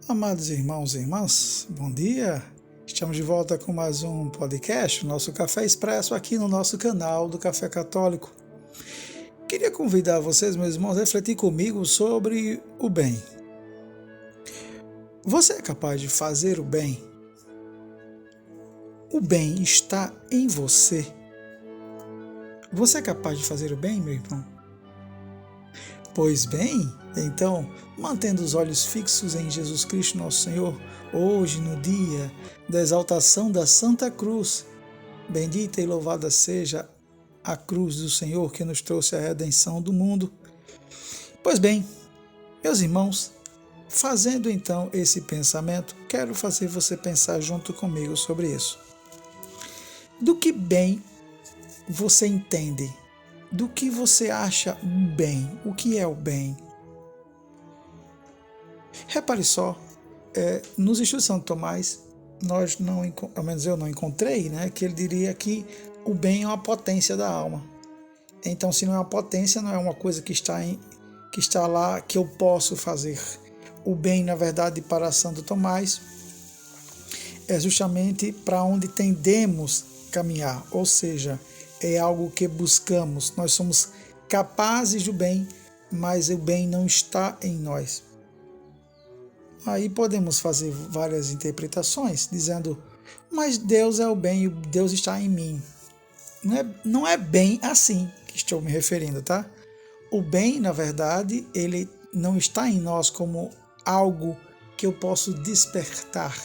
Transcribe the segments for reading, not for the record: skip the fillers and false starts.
Amados irmãos e irmãs, bom dia! Estamos de volta com mais um podcast, o nosso Café Expresso, aqui no nosso canal do Café Católico. Queria convidar vocês, meus irmãos, a refletir comigo sobre o bem. Você é capaz de fazer o bem? O bem está em você. Você é capaz de fazer o bem, meu irmão? Pois bem, então, mantendo os olhos fixos em Jesus Cristo, nosso Senhor, hoje, no dia da exaltação da Santa Cruz, bendita e louvada seja a cruz do Senhor que nos trouxe a redenção do mundo. Pois bem, meus irmãos, fazendo então esse pensamento, quero fazer você pensar junto comigo sobre isso. Do que bem você entende? Do que você acha bem? O que é o bem? Repare só, nos estudos de Santo Tomás, pelo menos eu não encontrei, que ele diria que o bem é uma potência da alma. Então, se não é uma potência, não é uma coisa que está lá que eu posso fazer. O bem, na verdade, para Santo Tomás, é justamente para onde tendemos caminhar, ou seja, é algo que buscamos. Nós somos capazes do bem, mas o bem não está em nós. Aí podemos fazer várias interpretações, dizendo, mas Deus é o bem e Deus está em mim. Não é bem assim que estou me referindo, tá? O bem, na verdade, ele não está em nós como algo que eu posso despertar.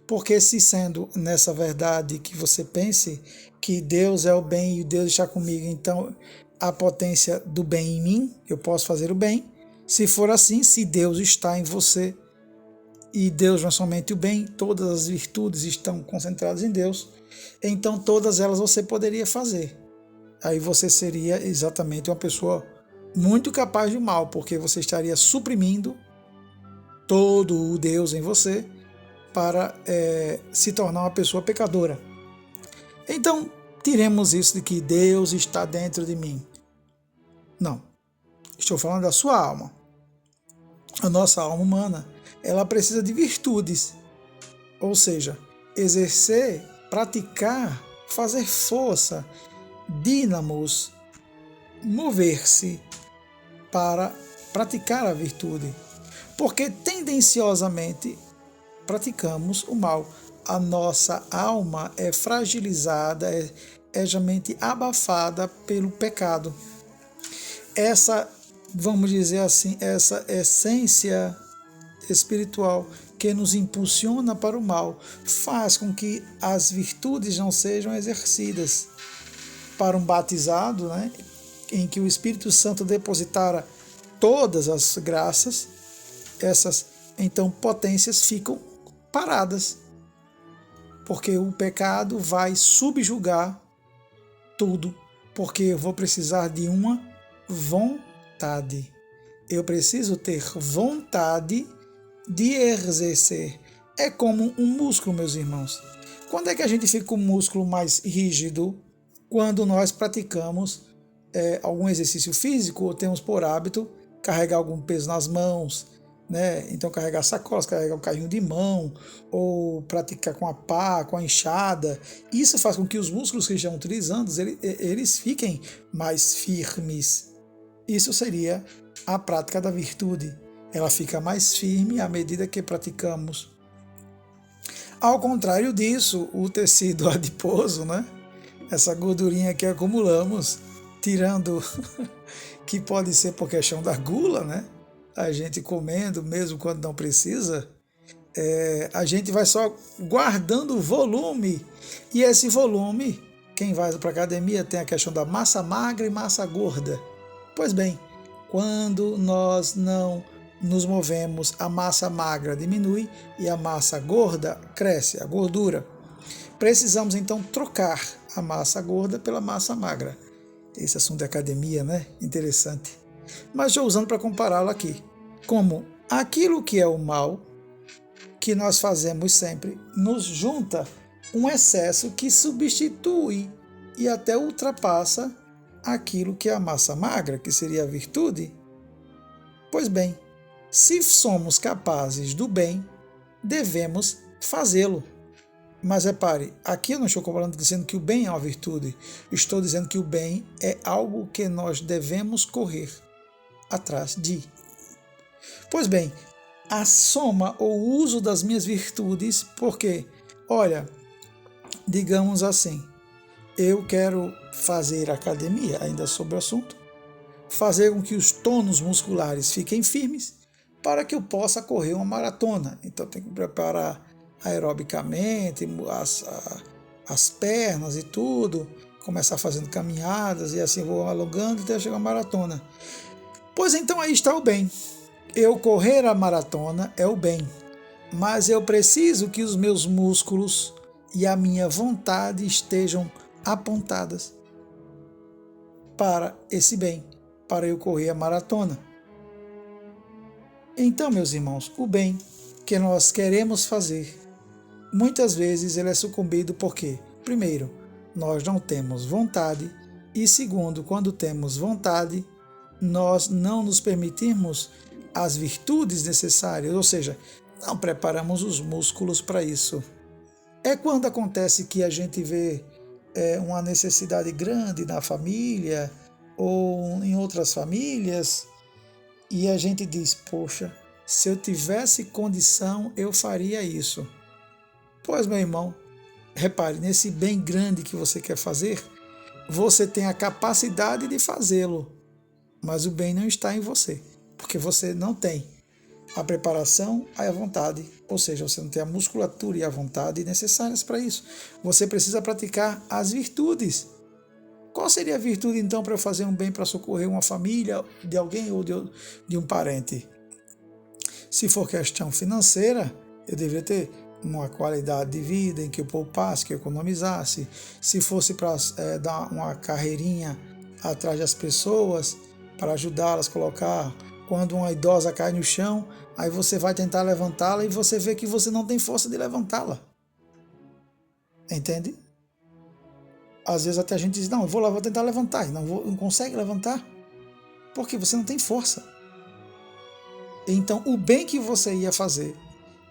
Porque se sendo nessa verdade que você pense que Deus é o bem e Deus está comigo, então a potência do bem em mim, eu posso fazer o bem. Se for assim, se Deus está em você e Deus não é somente o bem, todas as virtudes estão concentradas em Deus, então todas elas você poderia fazer. Aí você seria exatamente uma pessoa muito capaz do mal, porque você estaria suprimindo todo o Deus em você para se tornar uma pessoa pecadora. Então, tiremos isso de que Deus está dentro de mim. Não, estou falando da sua alma. A nossa alma humana, ela precisa de virtudes, ou seja, exercer, praticar, fazer força, dínamos, mover-se para praticar a virtude, porque tendenciosamente praticamos o mal. A nossa alma é fragilizada, é geralmente abafada pelo pecado. Essa, vamos dizer assim, essa essência espiritual que nos impulsiona para o mal faz com que as virtudes não sejam exercidas. Para um batizado, em que o Espírito Santo depositara todas as graças, essas então potências ficam paradas, porque o pecado vai subjugar tudo, porque eu vou precisar de uma vontade. Eu preciso ter vontade de exercer. É como um músculo, meus irmãos. Quando é que a gente fica com o músculo mais rígido? Quando nós praticamos algum exercício físico ou temos por hábito carregar algum peso nas mãos, então carregar sacolas, carregar um carrinho de mão, ou praticar com a pá, com a enxada. Isso faz com que os músculos que estão utilizando, eles fiquem mais firmes. Isso seria a prática da virtude. Ela fica mais firme à medida que praticamos. Ao contrário disso, o tecido adiposo, essa gordurinha que acumulamos, tirando que pode ser por questão da gula, a gente comendo mesmo quando não precisa, a gente vai só guardando volume, e esse volume, quem vai para a academia tem a questão da massa magra e massa gorda. Pois bem, quando nós não nos movemos, a massa magra diminui e a massa gorda cresce, a gordura. Precisamos então trocar a massa gorda pela massa magra. Esse assunto de academia, interessante. Mas estou usando para compará-lo aqui. Como aquilo que é o mal, que nós fazemos sempre, nos junta um excesso que substitui e até ultrapassa aquilo que é a massa magra, que seria a virtude. Pois bem, Se somos capazes do bem, devemos fazê-lo. Mas repare, aqui eu não estou comparando dizendo que o bem é uma virtude. Estou dizendo que o bem é algo que nós devemos correr atrás de. Pois bem, a soma ou uso das minhas virtudes, porque, olha, digamos assim, eu quero fazer academia, ainda sobre o assunto, fazer com que os tônus musculares fiquem firmes para que eu possa correr uma maratona. Então eu tenho que preparar aerobicamente as pernas e tudo, começar fazendo caminhadas e assim vou alongando até chegar à maratona. Pois então aí está o bem. Eu correr a maratona é o bem, mas eu preciso que os meus músculos e a minha vontade estejam apontadas para esse bem, para eu correr a maratona. Então, meus irmãos, o bem que nós queremos fazer, muitas vezes ele é sucumbido porque, primeiro, nós não temos vontade e segundo, quando temos vontade, nós não nos permitimos as virtudes necessárias, ou seja, não preparamos os músculos para isso. É quando acontece que a gente vê uma necessidade grande na família ou em outras famílias e a gente diz, poxa, se eu tivesse condição eu faria isso. Pois, meu irmão, repare, nesse bem grande que você quer fazer, você tem a capacidade de fazê-lo, mas o bem não está em você, porque você não tem a preparação e a vontade, ou seja, você não tem a musculatura e a vontade necessárias para isso. Você precisa praticar as virtudes. Qual seria a virtude então para eu fazer um bem para socorrer uma família de alguém ou de um parente? Se for questão financeira, eu deveria ter uma qualidade de vida em que eu poupasse, que eu economizasse. Se fosse para dar uma carreirinha atrás das pessoas, para ajudá-las a colocar, quando uma idosa cai no chão, aí você vai tentar levantá-la e você vê que você não tem força de levantá-la. Entende? Às vezes até a gente diz, não, eu vou lá, vou tentar levantar, e não consegue levantar, porque você não tem força. Então, o bem que você ia fazer,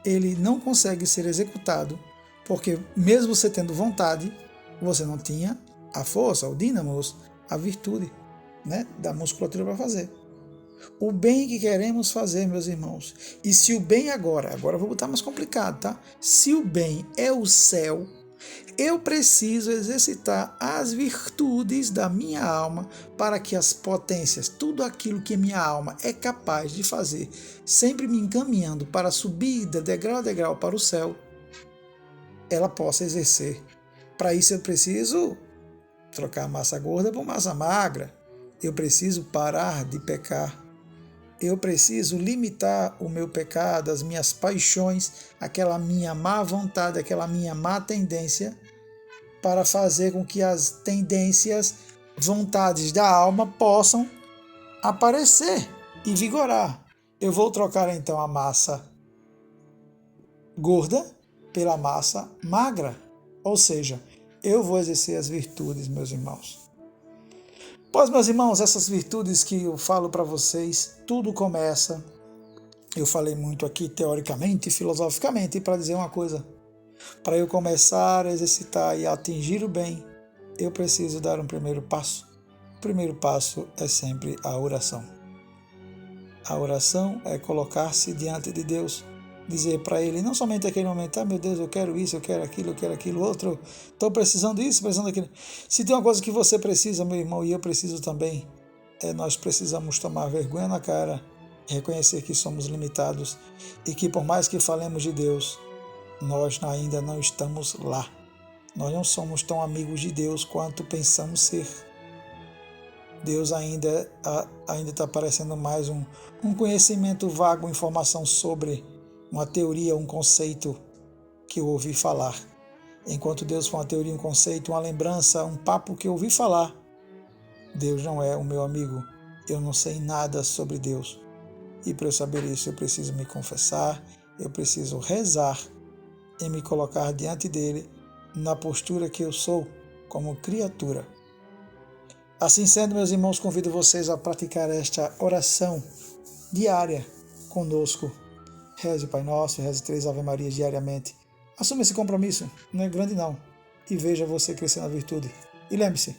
ele não consegue ser executado, porque mesmo você tendo vontade, você não tinha a força, o dínamos, a virtude, né, da musculatura para fazer. O bem que queremos fazer, meus irmãos, e se o bem agora eu vou botar mais complicado, tá? Se o bem é o céu, eu preciso exercitar as virtudes da minha alma para que as potências, tudo aquilo que minha alma é capaz de fazer, sempre me encaminhando para a subida, degrau a degrau para o céu, ela possa exercer. Para isso eu preciso trocar a massa gorda por massa magra. Eu preciso parar de pecar. Eu preciso limitar o meu pecado, as minhas paixões, aquela minha má vontade, aquela minha má tendência, para fazer com que as tendências, vontades da alma possam aparecer e vigorar. Eu vou trocar então a massa gorda pela massa magra, ou seja, eu vou exercer as virtudes, meus irmãos. Pois, meus irmãos, essas virtudes que eu falo para vocês, tudo começa, eu falei muito aqui teoricamente e filosoficamente, para dizer uma coisa, para eu começar a exercitar e atingir o bem, eu preciso dar um primeiro passo. O primeiro passo é sempre a oração. A oração é colocar-se diante de Deus, dizer para Ele, não somente aquele momento, meu Deus, eu quero isso, eu quero aquilo outro, estou precisando disso, precisando daquilo. Se tem uma coisa que você precisa, meu irmão, e eu preciso também, nós precisamos tomar vergonha na cara, reconhecer que somos limitados e que por mais que falemos de Deus, nós ainda não estamos lá. Nós não somos tão amigos de Deus quanto pensamos ser. Deus ainda está parecendo mais um conhecimento vago, informação sobre uma teoria, um conceito que eu ouvi falar. Enquanto Deus for uma teoria, um conceito, uma lembrança, um papo que eu ouvi falar, Deus não é o meu amigo. Eu não sei nada sobre Deus. E para eu saber isso, eu preciso me confessar, eu preciso rezar e me colocar diante dele na postura que eu sou como criatura. Assim sendo, meus irmãos, convido vocês a praticar esta oração diária conosco. Reze o Pai Nosso, reze 3 Ave Marias diariamente. Assuma esse compromisso, não é grande não. E veja você crescer na virtude. E lembre-se,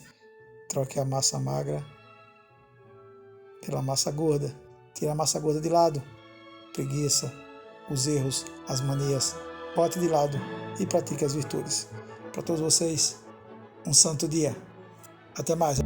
troque a massa magra pela massa gorda. Tire a massa gorda de lado. Preguiça, os erros, as manias. Bote de lado e pratique as virtudes. Para todos vocês, um santo dia. Até mais.